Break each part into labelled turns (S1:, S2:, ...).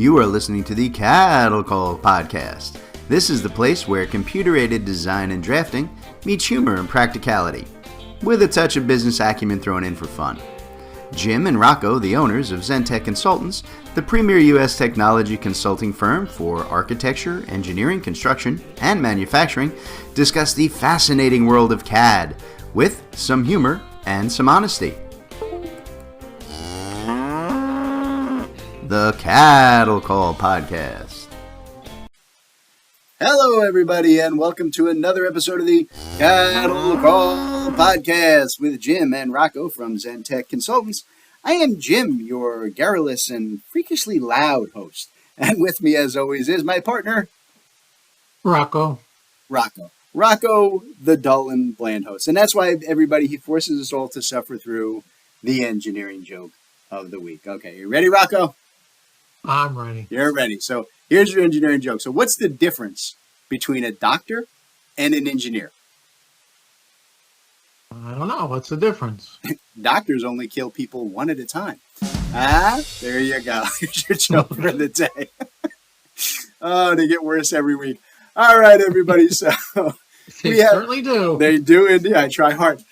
S1: You are listening to the Cattle Call podcast. This is the place where computer-aided design and drafting meets humor and practicality, with a touch of business acumen thrown in for fun. Jim and Rocco, the owners of Zentech Consultants, the premier U.S. technology consulting firm for architecture, engineering, construction, and manufacturing, discuss the fascinating world of CAD with some humor and some honesty. The Cattle Call podcast. Hello, everybody, and welcome to another episode of the Cattle Call podcast with Jim and Rocco from Zentech Consultants. I am Jim, your garrulous and freakishly loud host, and with me, as always, is my partner,
S2: Rocco,
S1: the dull and bland host, and that's why everybody he forces us all to suffer through the engineering joke of the week. Okay, you ready, Rocco?
S2: I'm ready.
S1: You're ready. So here's your engineering joke. So what's the difference between a doctor and an engineer?
S2: I don't know. What's the difference?
S1: Doctors only kill people one at a time. There you go. Here's your joke for the day. Oh, they get worse every week. All right, everybody. So
S2: They certainly do.
S1: They do indeed. I try hard.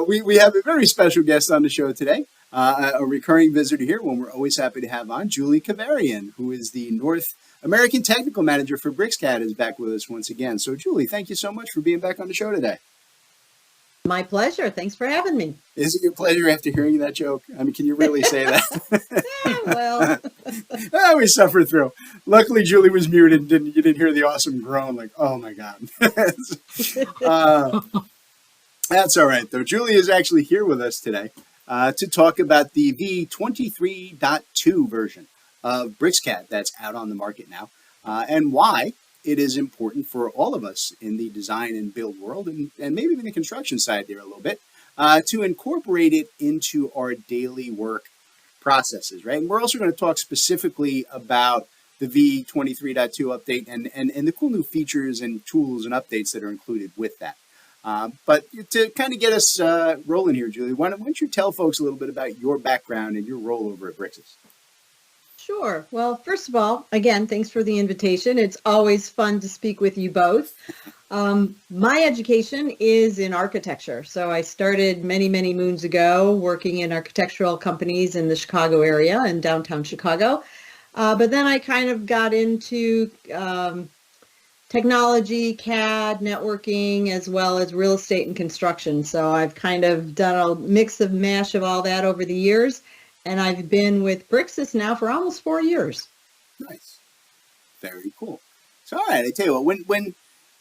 S1: We have a very special guest on the show today. A recurring visitor here, one we're always happy to have on, Julie Keverian, who is the North American Technical Manager for BricsCAD, is back with us once again. So, Julie, thank you so much for being back on the show today.
S3: My pleasure. Thanks for having me.
S1: Is it your pleasure after hearing that joke? I mean, can you really say that?
S3: Well,
S1: we suffered through. Luckily, Julie was muted. You didn't hear the awesome groan like, oh, my God. That's all right, though. Julie is actually here with us today. To talk about the V23.2 version of BricsCAD that's out on the market now, and why it is important for all of us in the design and build world, and maybe even the construction side there a little bit, to incorporate it into our daily work processes, right? And we're also going to talk specifically about the V23.2 update and the cool new features and tools and updates that are included with that. But to kind of get us rolling here, Julie, why don't you tell folks a little bit about your background and your role over at Bricsys?
S3: sure. Well, first of all, again, thanks for the invitation. It's always fun to speak with you both. My education is in architecture. So I started many, many moons ago working in architectural companies in the Chicago area and downtown Chicago. But then I kind of got into technology, CAD, networking, as well as real estate and construction. So I've kind of done a mix of mash of all that over the years. And I've been with Bricsys now for almost 4 years.
S1: Nice. Very cool. So, all right, I tell you what,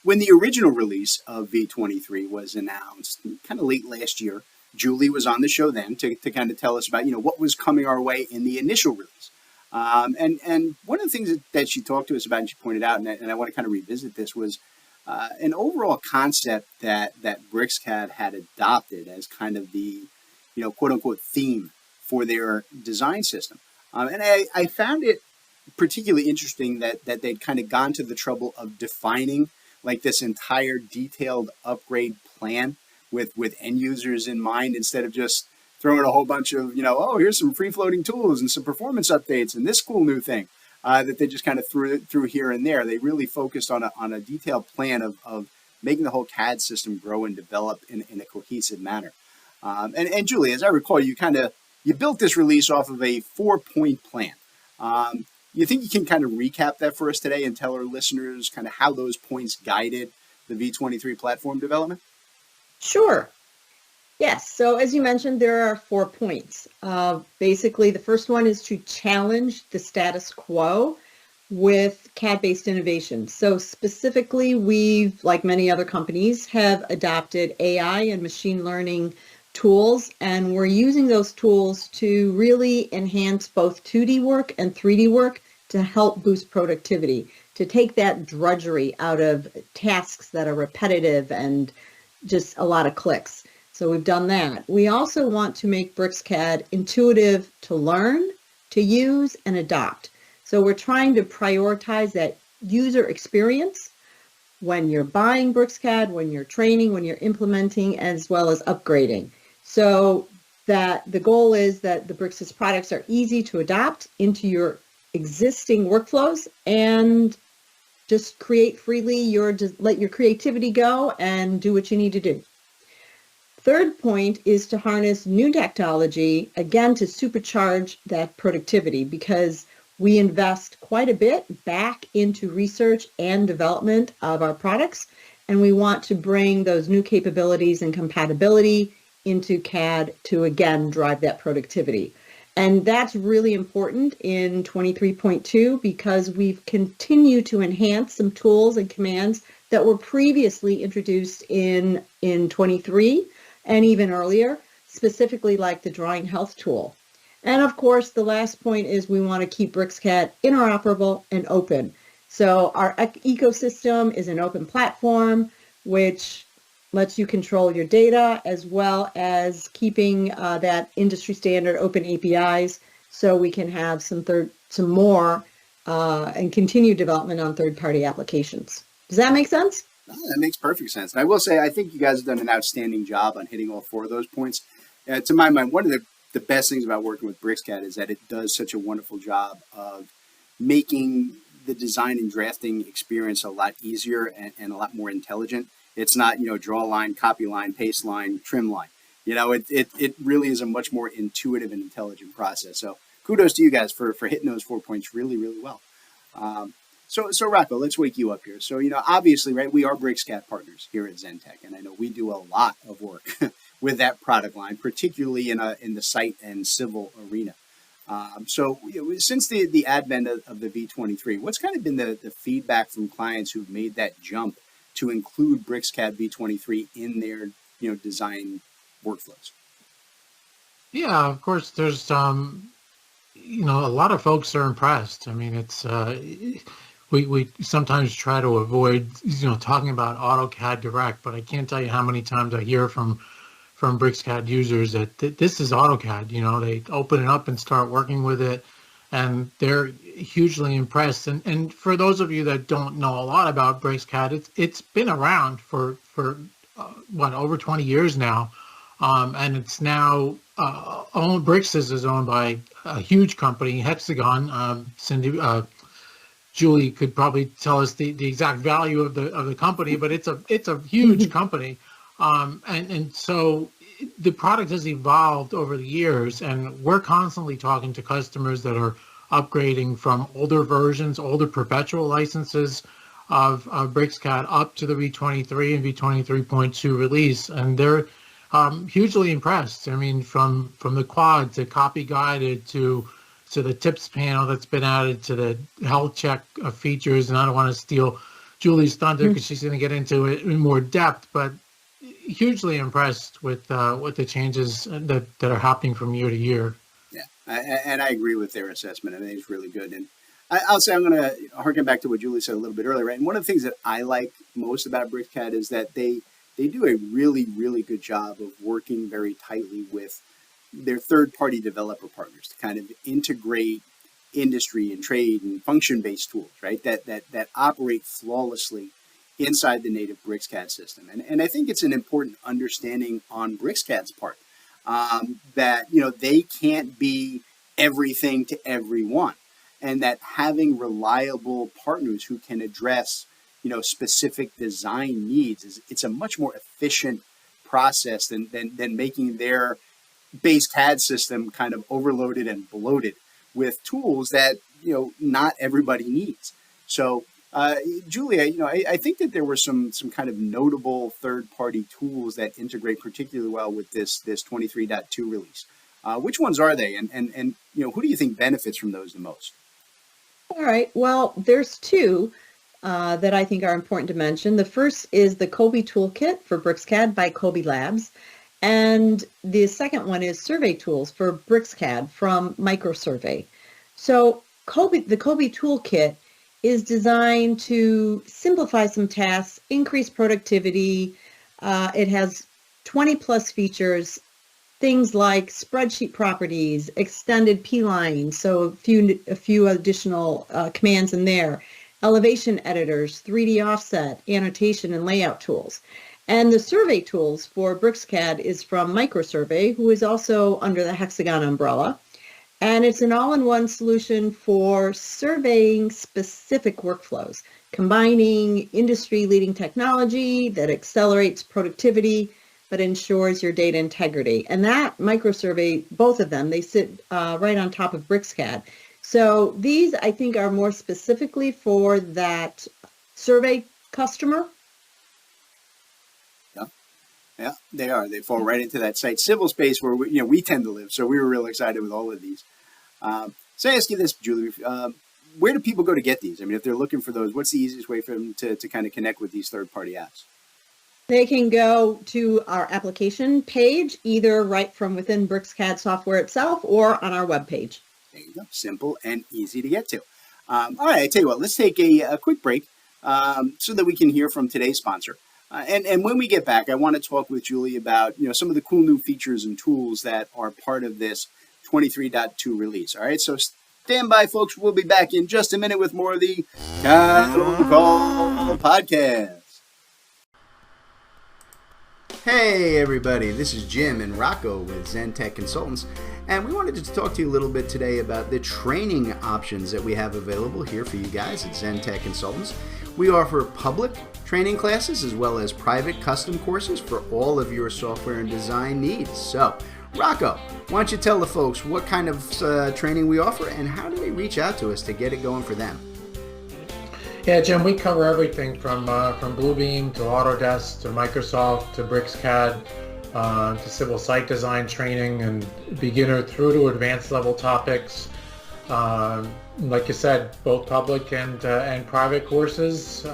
S1: when the original release of V23 was announced, kind of late last year, Julie was on the show then to kind of tell us about, what was coming our way in the initial release. And one of the things that she talked to us about and she pointed out, and I want to kind of revisit this, was an overall concept that BricsCAD had adopted as kind of the, quote unquote theme for their design system. And I found it particularly interesting that they'd kind of gone to the trouble of defining like this entire detailed upgrade plan with end users in mind, instead of just throwing a whole bunch of, oh, here's some free-floating tools and some performance updates and this cool new thing that they just kind of threw here and there. They really focused on a detailed plan of making the whole CAD system grow and develop in a cohesive manner. And Julie, as I recall, you built this release off of a 4-point plan. You think you can kind of recap that for us today and tell our listeners kind of how those points guided the V23 platform development?
S3: Sure. Yes. So as you mentioned, there are 4 points. Basically, the first one is to challenge the status quo with CAD-based innovation. So specifically, we've, like many other companies, have adopted AI and machine learning tools, and we're using those tools to really enhance both 2D work and 3D work to help boost productivity, to take that drudgery out of tasks that are repetitive and just a lot of clicks. So we've done that. We also want to make BricsCAD intuitive to learn, to use, and adopt. So we're trying to prioritize that user experience when you're buying BricsCAD, when you're training, when you're implementing, as well as upgrading. So that the goal is that the Bricsys products are easy to adopt into your existing workflows and just create freely, let your creativity go and do what you need to do. Third point is to harness new technology, again, to supercharge that productivity, because we invest quite a bit back into research and development of our products, and we want to bring those new capabilities and compatibility into CAD to, again, drive that productivity. And that's really important in 23.2 because we've continued to enhance some tools and commands that were previously introduced in 23 and even earlier, specifically like the drawing health tool. And of course, the last point is we want to keep BricsCAD interoperable and open. So our ecosystem is an open platform, which lets you control your data as well as keeping that industry standard open APIs, so we can have some more and continue development on third-party applications. Does that make sense?
S1: No, that makes perfect sense. And I will say, I think you guys have done an outstanding job on hitting all four of those points. To my mind, one of the best things about working with BricsCAD is that it does such a wonderful job of making the design and drafting experience a lot easier and a lot more intelligent. It's not, draw line, copy line, paste line, trim line. It really is a much more intuitive and intelligent process. So kudos to you guys for hitting those 4 points really, really well. So Rocco, let's wake you up here. So, obviously, right, we are BricsCAD partners here at Zentech, and I know we do a lot of work with that product line, particularly in the site and civil arena. So since the advent of the V23, what's kind of been the feedback from clients who've made that jump to include BricsCAD V23 in their design workflows?
S2: Yeah, of course, there's a lot of folks are impressed. I mean, it's we sometimes try to avoid talking about AutoCAD Direct, but I can't tell you how many times I hear from BricsCAD users that this is AutoCAD. They open it up and start working with it, and they're hugely impressed. And for those of you that don't know a lot about BricsCAD, it's been around for over 20 years now, and it's now Bricsys is owned by a huge company, Hexagon. Julie could probably tell us the exact value of the company, but it's a huge company, and so the product has evolved over the years, and we're constantly talking to customers that are upgrading from older versions, older perpetual licenses of BricsCAD up to the V23 and V23.2 release, and they're hugely impressed. I mean, from the quad to copy guided to the tips panel that's been added to the health check features, and I don't want to steal Julie's thunder because she's going to get into it in more depth, but hugely impressed with the changes that are happening from year to year.
S1: Yeah, and I agree with their assessment. I think it's really good. And I'll say I'm going to harken back to what Julie said a little bit earlier, right? And one of the things that I like most about BricsCAD is that they do a really, really good job of working very tightly with their third-party developer partners to kind of integrate industry and trade and function-based tools, right? That operate flawlessly inside the native BricsCAD system. And I think it's an important understanding on BricsCAD's part that, they can't be everything to everyone, and that having reliable partners who can address, specific design needs it's a much more efficient process than making their base CAD system kind of overloaded and bloated with tools that, not everybody needs. So Julia, I think that there were some kind of notable third-party tools that integrate particularly well with this 23.2 release. Which ones are they, and who do you think benefits from those the most?
S3: All right. Well, there's two that I think are important to mention. The first is the Kobe Toolkit for BricsCAD by Kobe Labs, and the second one is Survey Tools for BricsCAD from Microsurvey. So the Kobe Toolkit is designed to simplify some tasks, increase productivity. It has 20 plus features, things like spreadsheet properties, extended P-lines, so a few additional commands in there, elevation editors, 3D offset, annotation, and layout tools. And the survey tools for BricsCAD is from Microsurvey, who is also under the Hexagon umbrella. And it's an all-in-one solution for surveying specific workflows, combining industry-leading technology that accelerates productivity but ensures your data integrity. And that microsurvey, both of them, they sit right on top of BricsCAD. So these, I think, are more specifically for that survey customer.
S1: Yeah, they are. They fall right into that site civil space where we tend to live. So we were real excited with all of these. So I ask you this, Julie, where do people go to get these? I mean, if they're looking for those, what's the easiest way for them to kind of connect with these third-party apps?
S3: They can go to our application page, either right from within BricsCAD software itself or on our webpage.
S1: There you go. Simple and easy to get to. All right, I tell you what, let's take a quick break so that we can hear from today's sponsor. And when we get back, I want to talk with Julie about some of the cool new features and tools that are part of this 23.2 release. All right, so stand by, folks. We'll be back in just a minute with more of the Cattle Call Podcast. Hey everybody, this is Jim and Rocco with ZenTech Consultants, and we wanted to talk to you a little bit today about the training options that we have available here for you guys at ZenTech Consultants. We offer public training classes as well as private custom courses for all of your software and design needs. So, Rocco, why don't you tell the folks what kind of training we offer and how do they reach out to us to get it going for them?
S2: Yeah, Jim, we cover everything from Bluebeam to Autodesk to Microsoft to BricsCAD to civil site design training and beginner through to advanced level topics. Like you said, both public and private courses.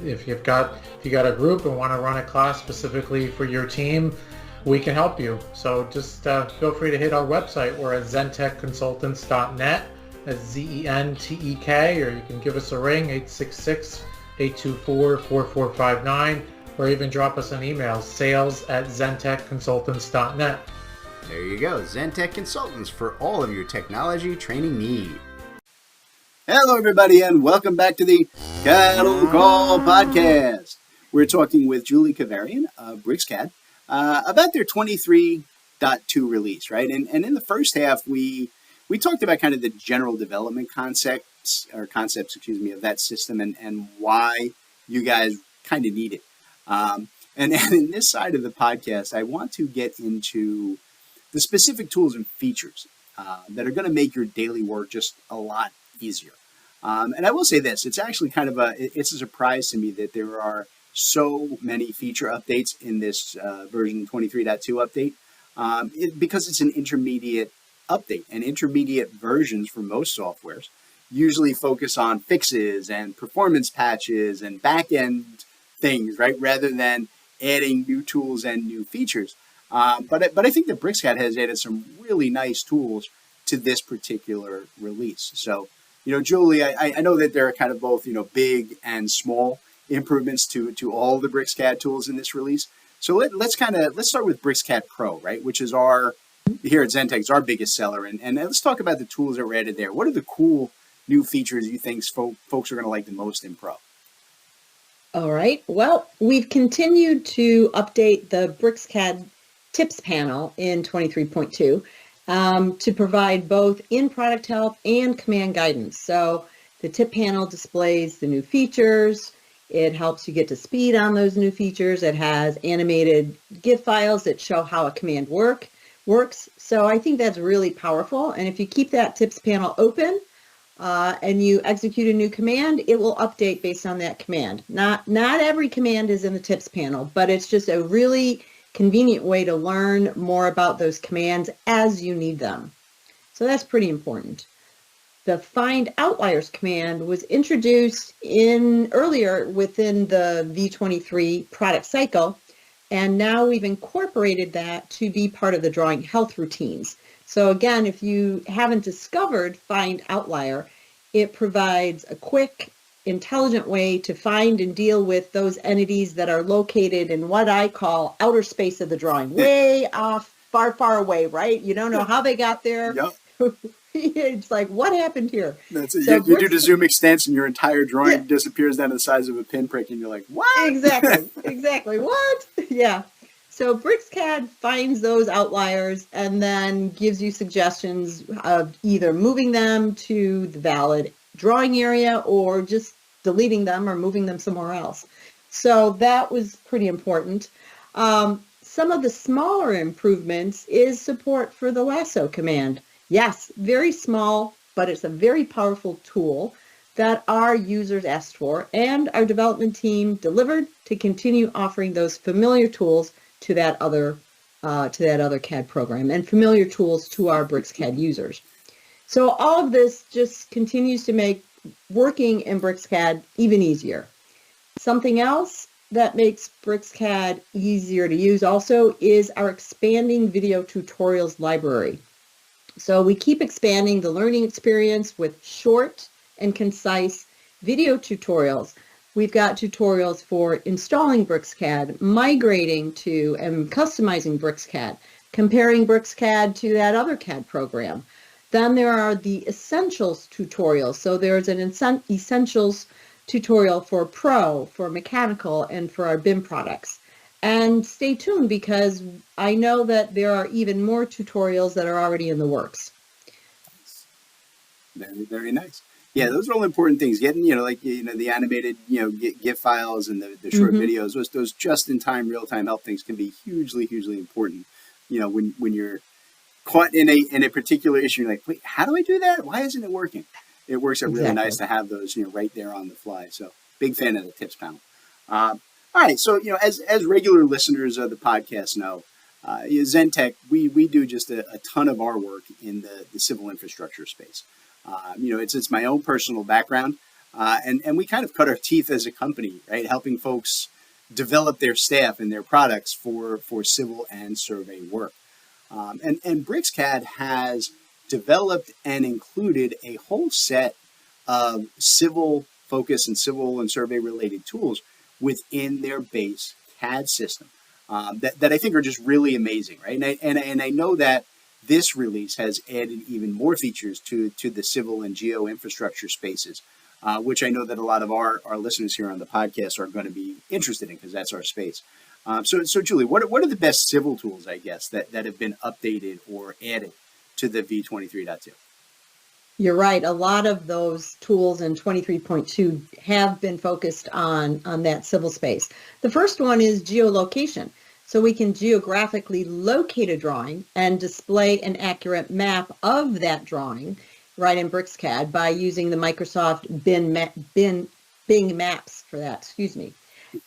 S2: If you got a group and want to run a class specifically for your team, we can help you. So just feel free to hit our website. We're at zentechconsultants.net. That's ZENTEK, or you can give us a ring, 866-824-4459, or even drop us an email, sales@zentechconsultants.net.
S1: There you go, ZenTech Consultants for all of your technology training need. Hello, everybody, and welcome back to the Cattle Call Podcast. We're talking with Julie Keverian of BricsCAD about their 23.2 release, right? And in the first half, we talked about kind of the general development concepts, of that system and why you guys kind of need it. And in this side of the podcast, I want to get into the specific tools and features that are going to make your daily work just a lot easier. And I will say this, it's actually kind of it's a surprise to me that there are so many feature updates in this version 23.2 update because it's an intermediate update, and intermediate versions for most softwares usually focus on fixes and performance patches and back-end things, right, rather than adding new tools and new features. But I think that BricsCAD has added some really nice tools to this particular release. So, Julie, I know that there are kind of both, big and small improvements to all the BricsCAD tools in this release. So let's start with BricsCAD Pro, right, which is here at ZenTech, it's our biggest seller. And let's talk about the tools that were added there. What are the cool new features you think folks are going to like the most in Pro?
S3: All right. Well, we've continued to update the BricsCAD tips panel in 23.2 to provide both in-product help and command guidance. So the tip panel displays the new features. It helps you get to speed on those new features. It has animated GIF files that show how a command works. So I think that's really powerful. And if you keep that tips panel open and you execute a new command, it will update based on that command. Not every command is in the tips panel, but it's just a really convenient way to learn more about those commands as you need them. So that's pretty important. The find outliers command was introduced earlier within the V23 product cycle. And now we've incorporated that to be part of the drawing health routines. So again, if you haven't discovered Find Outlier, it provides a quick, intelligent way to find and deal with those entities that are located in what I call outer space of the drawing, way off, far, far away, right? You don't know how they got there.
S1: Yep.
S3: It's like, what happened here?
S1: That's it. So you do the zoom extents and your entire drawing disappears down to the size of a pinprick and you're like, what?
S3: Exactly. What? Yeah. So BricsCAD finds those outliers and then gives you suggestions of either moving them to the valid drawing area or just deleting them or moving them somewhere else. So that was pretty important. Some of the smaller improvements is support for the lasso command. Yes, very small, but it's a very powerful tool that our users asked for, and our development team delivered to continue offering those familiar tools to that other CAD program and familiar tools to our BricsCAD users. So all of this just continues to make working in BricsCAD even easier. Something else that makes BricsCAD easier to use also is our expanding video tutorials library. So we keep expanding the learning experience with short and concise video tutorials. We've got tutorials for installing BricsCAD, migrating to and customizing BricsCAD, comparing BricsCAD to that other CAD program. Then there are the essentials tutorials. So there's an essentials tutorial for Pro, for mechanical, and for our BIM products. And stay tuned because I know that there are even more tutorials that are already in the works.
S1: Very, very nice. Yeah, those are all important things. Getting, the animated, GIF files and the short videos, those just-in-time, real-time help things can be hugely, hugely important. When you're caught in a particular issue, you're like, wait, how do I do that? Why isn't it working? It works out really nice to have those, right there on the fly. So big fan of the tips panel. All right. So, as regular listeners of the podcast know, Zentech, we do just a ton of our work in the civil infrastructure space. It's my own personal background, and we kind of cut our teeth as a company, right? Helping folks develop their staff and their products for civil and survey work. And BricsCAD has developed and included a whole set of civil focus and civil and survey related tools within their base CAD system that I think are just really amazing, right? And I know that this release has added even more features to the civil and geo infrastructure spaces, which I know that a lot of our listeners here on the podcast are going to be interested in because that's our space. So Julie, what are the best civil tools, I guess, that have been updated or added to the V23.2?
S3: You're right. A lot of those tools in 23.2 have been focused on that civil space. The first one is geolocation. So we can geographically locate a drawing and display an accurate map of that drawing right in BricsCAD by using the Microsoft Bing Maps for that,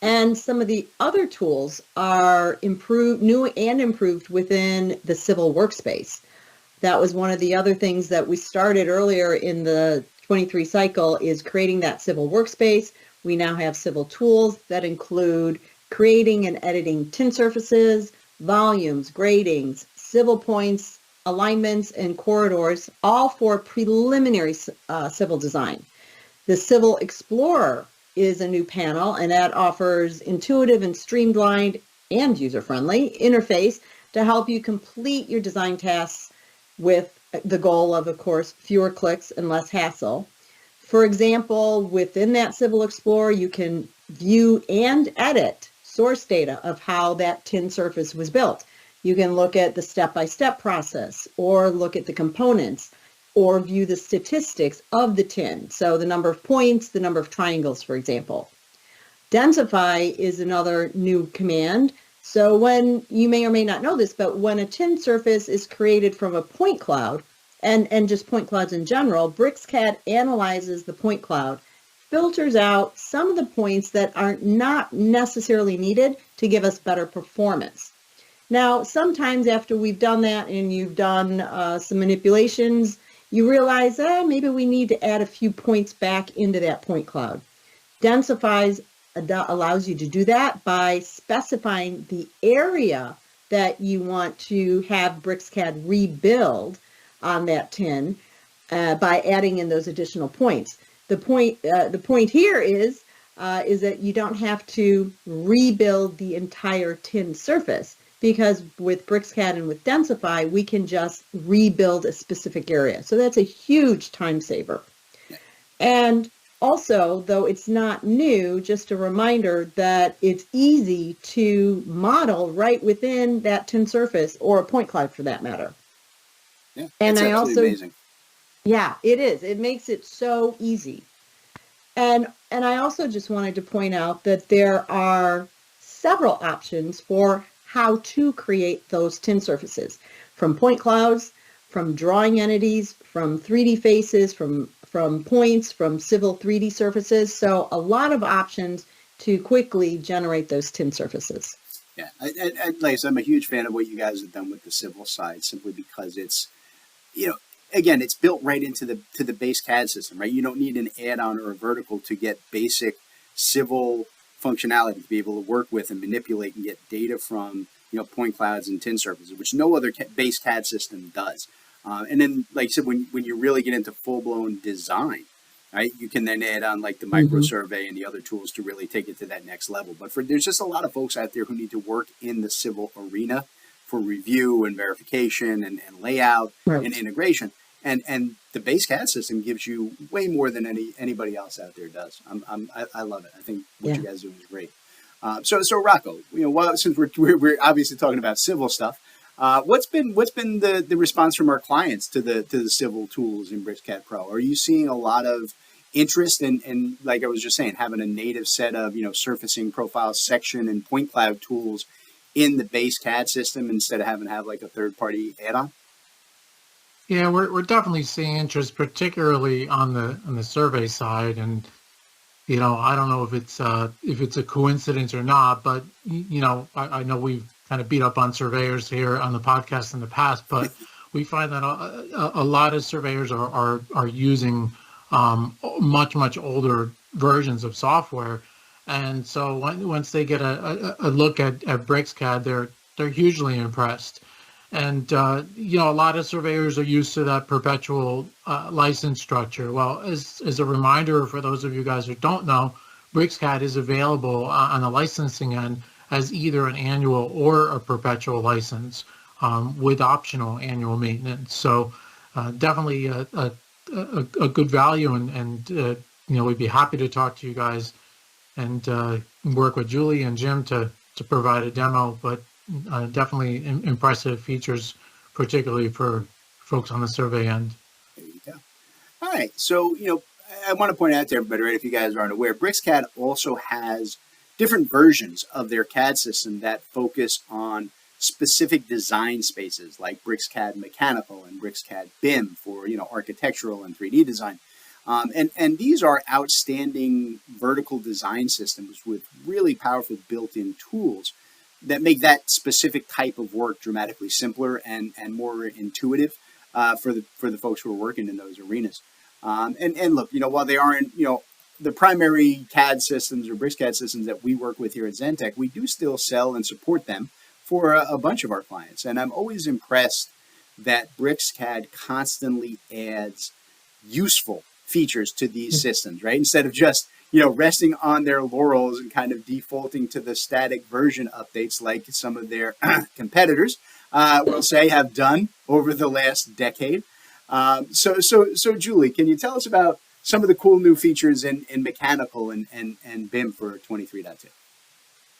S3: And some of the other tools are new and improved within the civil workspace. That was one of the other things that we started earlier in the 23 cycle is creating that civil workspace. We now have civil tools that include creating and editing tin surfaces, volumes, gradings, civil points, alignments, and corridors, all for preliminary civil design. The Civil Explorer is a new panel, and that offers intuitive and streamlined and user-friendly interface to help you complete your design tasks with the goal of course, fewer clicks and less hassle. For example, within that Civil Explorer, you can view and edit source data of how that tin surface was built. You can look at the step-by-step process or look at the components or view the statistics of the tin. So the number of points, the number of triangles, for example. Densify is another new command. So when, you may or may not know this, but when a tin surface is created from a point cloud, and just point clouds in general, BricsCAD analyzes the point cloud, filters out some of the points that are not necessarily needed to give us better performance. Now, sometimes after we've done that and you've done some manipulations, you realize maybe we need to add a few points back into that point cloud. Densifies allows you to do that by specifying the area that you want to have BricsCAD rebuild on that tin by adding in those additional points. The point here is that you don't have to rebuild the entire tin surface, because with BricsCAD and with Densify, we can just rebuild a specific area. So that's a huge time saver. And Also, though it's not new, just a reminder that it's easy to model right within that tin surface or a point cloud for that matter.
S1: Yeah,
S3: And
S1: it's
S3: I
S1: absolutely
S3: also,
S1: amazing.
S3: yeah, it is. It makes it so easy. And I also just wanted to point out that there are several options for how to create those tin surfaces, from point clouds, from drawing entities, from 3D faces, from points, from civil 3D surfaces. So a lot of options to quickly generate those tin surfaces.
S1: Yeah, like I said, I'm a huge fan of what you guys have done with the civil side, simply because it's, you know, again, it's built right into the base CAD system, right? You don't need an add-on or a vertical to get basic civil functionality to be able to work with and manipulate and get data from, point clouds and tin surfaces, which no other base CAD system does. And then, like I said, when you really get into full-blown design, right, you can then add on like the micro survey and the other tools to really take it to that next level. But there's just a lot of folks out there who need to work in the civil arena for review and verification and layout and integration. And the base CAD system gives you way more than anybody else out there does. I love it. I think what you guys are doing is great. So Rocco, since we're obviously talking about civil stuff, what's been the response from our clients to the civil tools in BricsCAD Pro? Are you seeing a lot of interest in, like I was just saying, having a native set of surfacing, profile, section, and point cloud tools in the base CAD system instead of having to have like a third party add-on?
S2: Yeah, we're definitely seeing interest, particularly on the survey side, and I don't know if it's a coincidence or not, but I know we've kind of beat up on surveyors here on the podcast in the past, but we find that a lot of surveyors are using much older versions of software, and so once they get a look at BricsCAD, they're hugely impressed. And, a lot of surveyors are used to that perpetual license structure. Well, as a reminder for those of you guys who don't know, BricsCAD is available on the licensing end as either an annual or a perpetual license with optional annual maintenance. So definitely a good value. And we'd be happy to talk to you guys and work with Julie and Jim to provide a demo. But definitely impressive features, particularly for folks on the survey end.
S1: There you go. All right. So, I want to point out to everybody, right, if you guys aren't aware, BricsCAD also has different versions of their CAD system that focus on specific design spaces, like BricsCAD Mechanical and BricsCAD BIM for, architectural and 3D design. And these are outstanding vertical design systems with really powerful built-in tools that make that specific type of work dramatically simpler and more intuitive for the folks who are working in those arenas. And look, while they aren't, the primary CAD systems or BricsCAD systems that we work with here at Zentech, we do still sell and support them for a bunch of our clients. And I'm always impressed that BricsCAD constantly adds useful features to these systems, right? Instead of just resting on their laurels and kind of defaulting to the static version updates like some of their competitors will say have done over the last decade. So Julie, can you tell us about some of the cool new features in Mechanical and BIM for 23.2?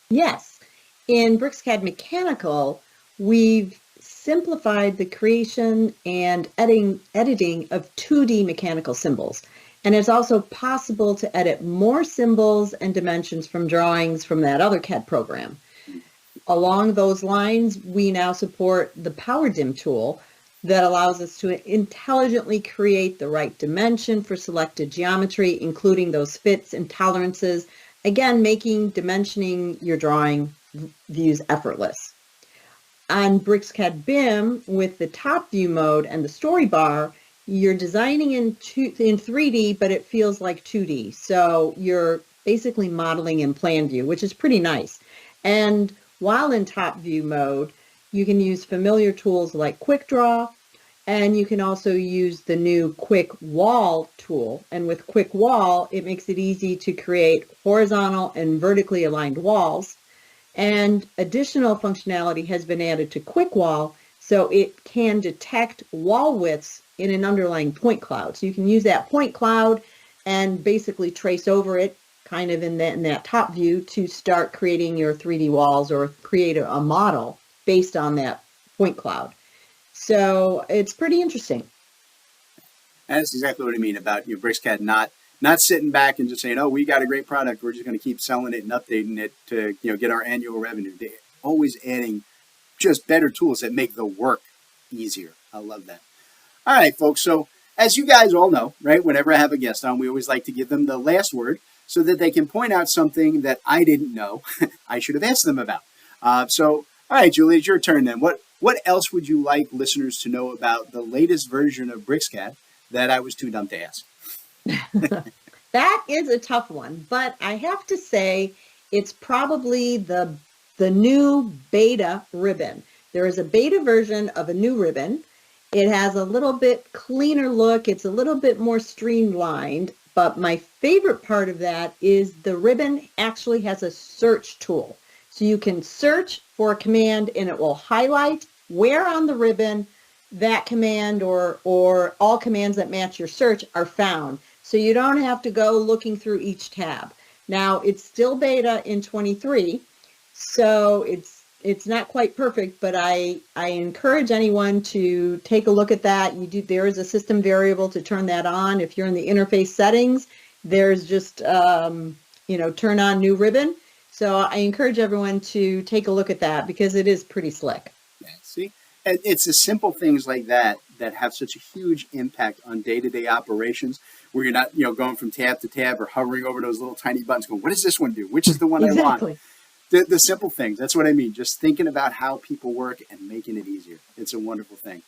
S3: Yes. In BricsCAD Mechanical, we've simplified the creation and editing of 2D mechanical symbols. And it's also possible to edit more symbols and dimensions from drawings from that other CAD program. Along those lines, we now support the PowerDim tool that allows us to intelligently create the right dimension for selected geometry, including those fits and tolerances, again, making dimensioning your drawing views effortless. On BricsCAD BIM, with the top view mode and the story bar, you're designing in 3D, but it feels like 2D. So you're basically modeling in plan view, which is pretty nice. And while in top view mode, you can use familiar tools like Quick Draw, and you can also use the new Quick Wall tool. And with Quick Wall, it makes it easy to create horizontal and vertically aligned walls. And additional functionality has been added to Quick Wall, so it can detect wall widths in an underlying point cloud. So you can use that point cloud and basically trace over it kind of in that top view to start creating your 3D walls or create a model based on that point cloud. So it's pretty interesting.
S1: And that's exactly what I mean about BricsCAD not sitting back and just saying, oh, we got a great product, we're just going to keep selling it and updating it to get our annual revenue. They're always adding just better tools that make the work easier. I love that. All right, folks. So as you guys all know, right, whenever I have a guest on, we always like to give them the last word so that they can point out something that I didn't know I should have asked them about. So, all right, Julie, it's your turn then. What else would you like listeners to know about the latest version of BricsCAD that I was too dumb to ask?
S3: That is a tough one, but I have to say it's probably the new beta ribbon. There is a beta version of a new ribbon. It has a little bit cleaner look. It's a little bit more streamlined, but my favorite part of that is the ribbon actually has a search tool. So you can search for a command and it will highlight where on the ribbon that command or all commands that match your search are found. So you don't have to go looking through each tab. Now it's still beta in 23, so it's not quite perfect, but I encourage anyone to take a look at that. There is a system variable to turn that on. If you're in the interface settings, there's just turn on new ribbon. So I encourage everyone to take a look at that because it is pretty slick.
S1: Yeah, see, and it's the simple things like that that have such a huge impact on day-to-day operations, where you're not going from tab to tab or hovering over those little tiny buttons going, what does this one do? Which is the one
S3: Exactly.
S1: I want? The simple things. That's what I mean. Just thinking about how people work and making it easier. It's a wonderful thing.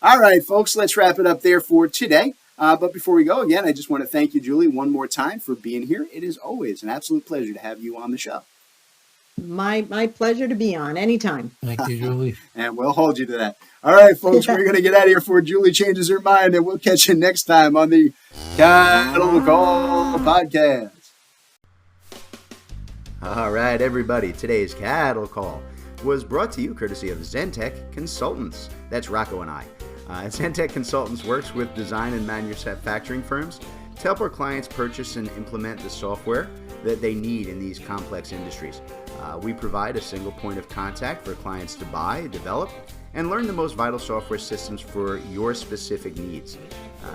S1: All right, folks, let's wrap it up there for today. But before we go, again, I just want to thank you, Julie, one more time for being here. It is always an absolute pleasure to have you on the show.
S3: My pleasure to be on anytime.
S2: Thank you, Julie.
S1: And we'll hold you to that. All right, folks, we're going to get out of here before Julie changes her mind, and we'll catch you next time on the Cattle Call Podcast. All right, everybody, today's Cattle Call was brought to you courtesy of Zentech Consultants. That's Rocco and I. Zentech Consultants works with design and manufacturing firms to help our clients purchase and implement the software that they need in these complex industries. We provide a single point of contact for clients to buy, develop, and learn the most vital software systems for your specific needs.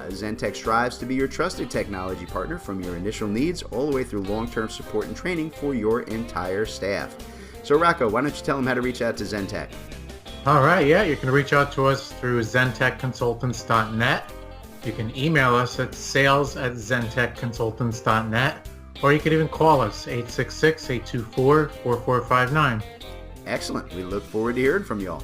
S1: Zentech strives to be your trusted technology partner from your initial needs all the way through long-term support and training for your entire staff. So Rocco, why don't you tell them how to reach out to Zentech?
S2: All right, yeah, you can reach out to us through zentechconsultants.net. You can email us at sales@zentechconsultants.net, or you can even call us 866-824-4459.
S1: Excellent. We look forward to hearing from you all.